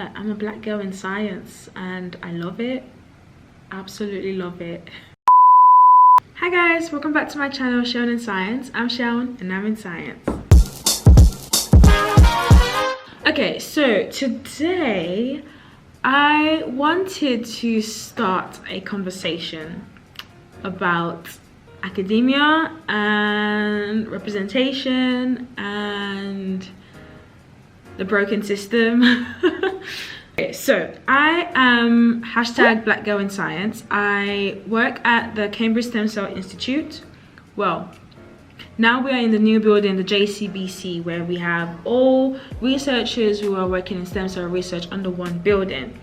yeah, I'm a black girl in science and I love it. Absolutely love it. Hi guys, welcome back to my channel, Shaun in Science. I'm Shaun and I'm in science. Okay, so today I wanted to start a conversation about academia and representation and the broken system. Okay, so I am #Black Girl in Science. I work at the Cambridge Stem Cell Institute. Well, now we are in the new building, the JCBC, where we have all researchers who are working in stem cell research under one building.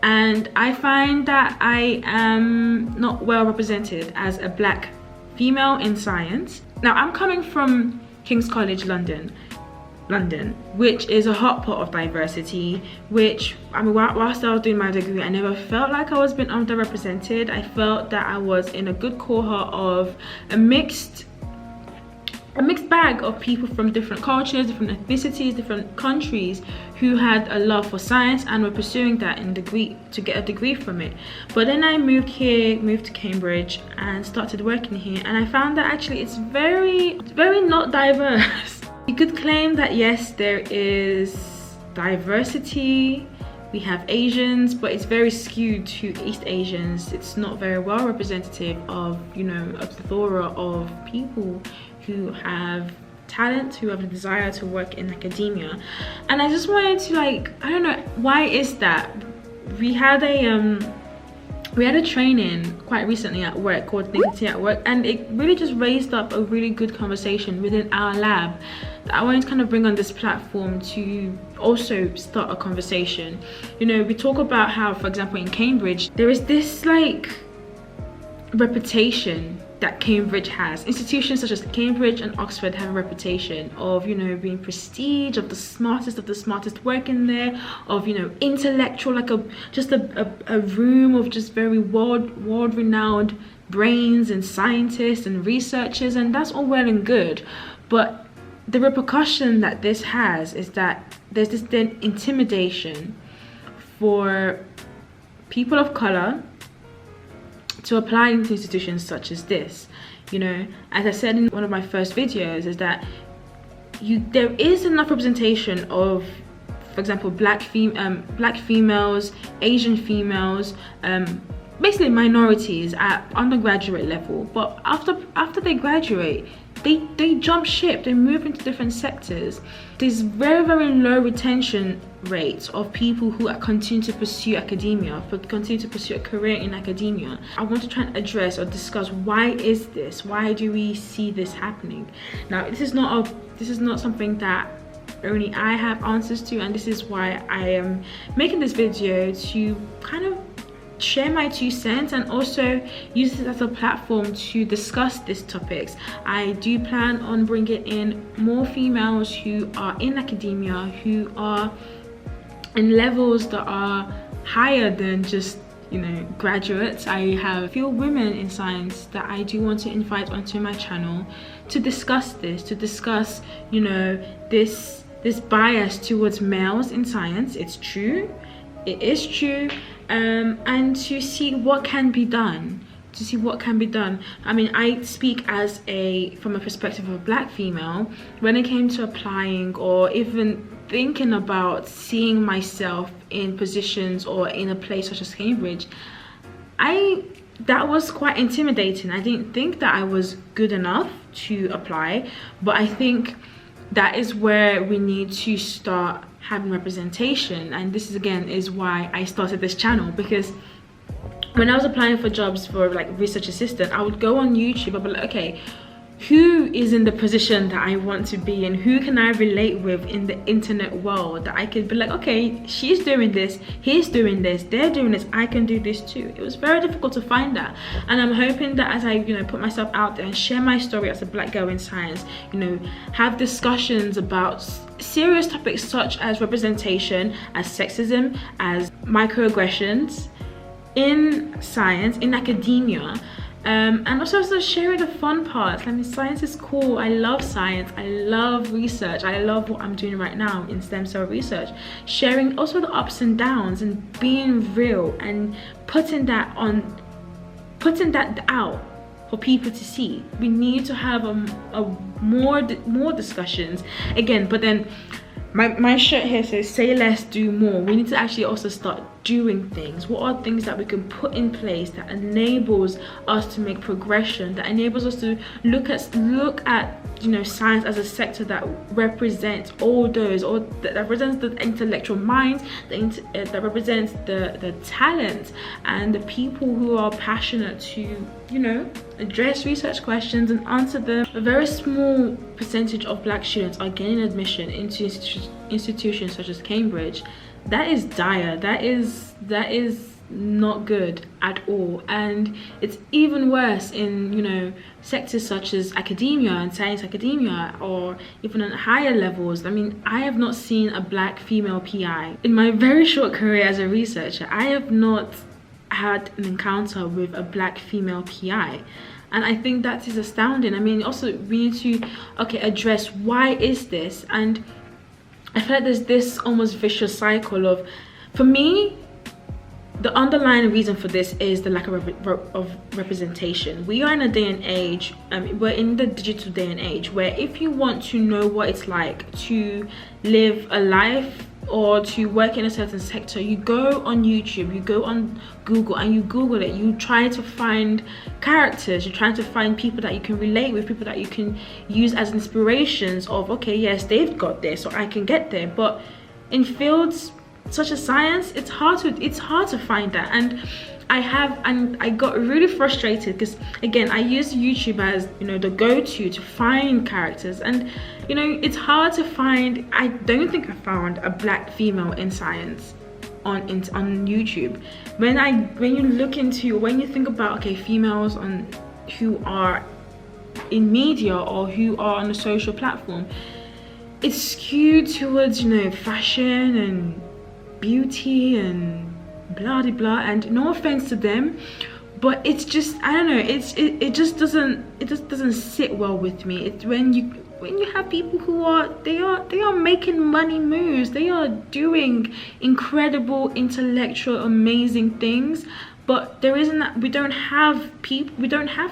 And I find that I am not well represented as a black female in science. Now, I'm coming from King's College London, which is a hot pot of diversity, which, I mean, whilst I was doing my degree, I never felt like I was being underrepresented. I felt that I was in a good cohort of a mixed bag of people from different cultures, different ethnicities, different countries who had a love for science and were pursuing that in degree to get a degree from it. But then I moved to Cambridge and started working here, and I found that actually it's very not diverse. You could claim that yes, there is diversity. We have Asians, but it's very skewed to East Asians. It's not very well representative of, you know, a plethora of people who have talent, who have a desire to work in academia. And I just wanted to, like, I don't know, why is that? We had a training quite recently at work called Dignity at Work, and it really just raised up a really good conversation within our lab that I wanted to kind of bring on this platform to also start a conversation. You know, we talk about how, for example, in Cambridge, there is this like reputation that Cambridge has. Institutions such as Cambridge and Oxford have a reputation of, you know, being prestige, of the smartest working there, of, you know, intellectual, like a room of just very world-renowned brains and scientists and researchers, and that's all well and good. But the repercussion that this has is that there's this then intimidation for people of color to apply into institutions such as this. You know, as I said in one of my first videos, is that there is enough representation of, for example, black females, Asian females, basically minorities at undergraduate level, but after they graduate, they jump ship, they move into different sectors. There's very low retention rates of people who continue to pursue academia, continue to pursue a career in academia. I want to try and address or discuss, why is this? Why do we see this happening? Now, this is not something that only I have answers to, and this is why I am making this video, to kind of share my 2 cents and also use it as a platform to discuss these topics. I do plan on bringing in more females who are in academia, who are in levels that are higher than just, you know, graduates. I have a few women in science that I do want to invite onto my channel to discuss this, you know, this bias towards males in science. It's true, it is true. And to see what can be done. I mean, I speak from a perspective of a black female. When it came to applying or even thinking about seeing myself in positions or in a place such as Cambridge, that was quite intimidating. I didn't think that I was good enough to apply, but I think that is where we need to start having representation. And this is why I started this channel, because when I was applying for jobs for like research assistant, I would go on YouTube. I'd be like, okay, who is in the position that I want to be in? Who can I relate with in the internet world, that I could be like, okay, she's doing this, he's doing this, they're doing this, I can do this too. It was very difficult to find that, and I'm hoping that as I, you know, put myself out there and share my story as a black girl in science, you know, have discussions about serious topics such as representation, as sexism, as microaggressions in science, in academia, And also sharing the fun parts. I mean, science is cool. I love science. I love research. I love what I'm doing right now in stem cell research. Sharing also the ups and downs and being real and putting that out for people to see. We need to have more discussions again. But then my shirt here says say less, do more. We need to actually also start doing things. What are things that we can put in place that enables us to make progression, that enables us to look at you know, science as a sector that represents all those, or that represents the intellectual minds, that represents the talent and the people who are passionate to, you know, address research questions and answer them. A very small percentage of Black students are gaining admission into institutions such as Cambridge. That is dire. That is not good at all, and it's even worse in, you know, sectors such as academia and science academia, or even at higher levels. I mean, I have not seen a Black female PI in my very short career as a researcher. I have not had an encounter with a Black female PI, and I think that is astounding. I mean, also we need to address why is this, and I feel like there's this almost vicious cycle of, for me, the underlying reason for this is the lack of representation. We are in a day and age, we're in the digital day and age, where if you want to know what it's like to live a life or to work in a certain sector, you go on YouTube, you go on Google, and you Google it. You try to find characters, you're trying to find people that you can relate with, people that you can use as inspirations of, okay, yes, they've got this, so I can get there. But in fields such as science, it's hard to find that. And I got really frustrated because, again, I use YouTube as, you know, the go-to to find characters, and, you know, it's hard to find. I don't think I found a Black female in science on YouTube. When you think about, okay, females who are in media or who are on a social platform, it's skewed towards, you know, fashion and beauty and blah blah. And no offense to them, but it's just, I don't know, it just doesn't sit well with me. It's when you have people who are making money moves, they are doing incredible, intellectual, amazing things, but there isn't that. We don't have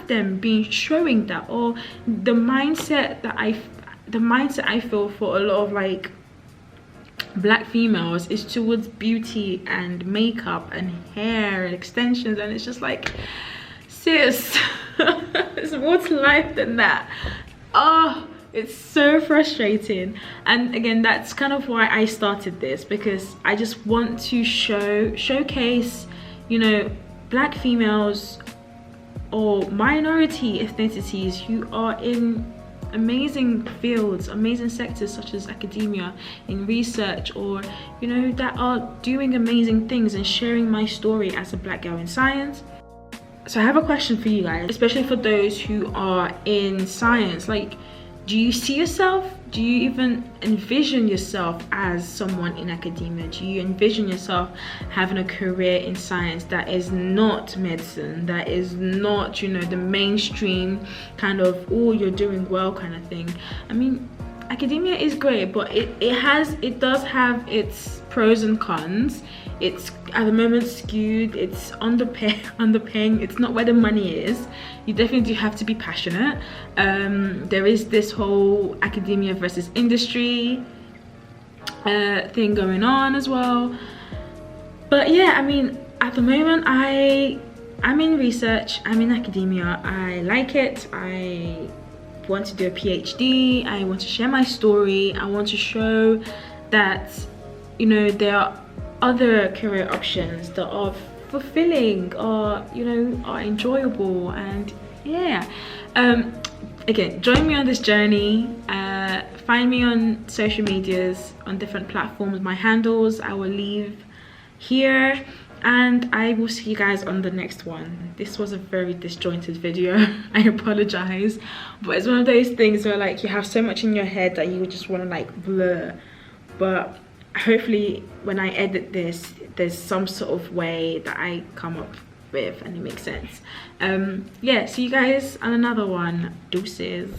them showing that, or the mindset I feel for a lot of, like, Black females is towards beauty and makeup and hair and extensions, and it's just like, sis, there's more to life than that. Oh, it's so frustrating. And again, that's kind of why I started this, because I just want to showcase, you know, Black females or minority ethnicities who are in amazing fields, amazing sectors such as academia, in research, or, you know, that are doing amazing things, and sharing my story as a Black girl in science. So I have a question for you guys, especially for those who are in science. Like, do you see yourself? Do you even envision yourself as someone in academia? Do you envision yourself having a career in science that is not medicine, that is not, you know, the mainstream kind of, oh, you're doing well kind of thing? I mean, academia is great, but it does have its pros and cons. It's at the moment skewed, it's underpaying, it's not where the money is. You definitely do have to be passionate. There is this whole academia versus industry thing going on as well. But yeah, I mean, at the moment I'm in research, I'm in academia, I like it. I want to do a PhD, I want to share my story, I want to show that, you know, there are other career options that are fulfilling, or, you know, are enjoyable. And yeah, again, join me on this journey. Find me on social medias, on different platforms. My handles I will leave here, and I will see you guys on the next one. This was a very disjointed video. I apologize, but it's one of those things where, like, you have so much in your head that you just want to, like, blur. But hopefully when I edit this, there's some sort of way that I come up with, and it makes sense. Yeah, see you guys on another one. Deuces.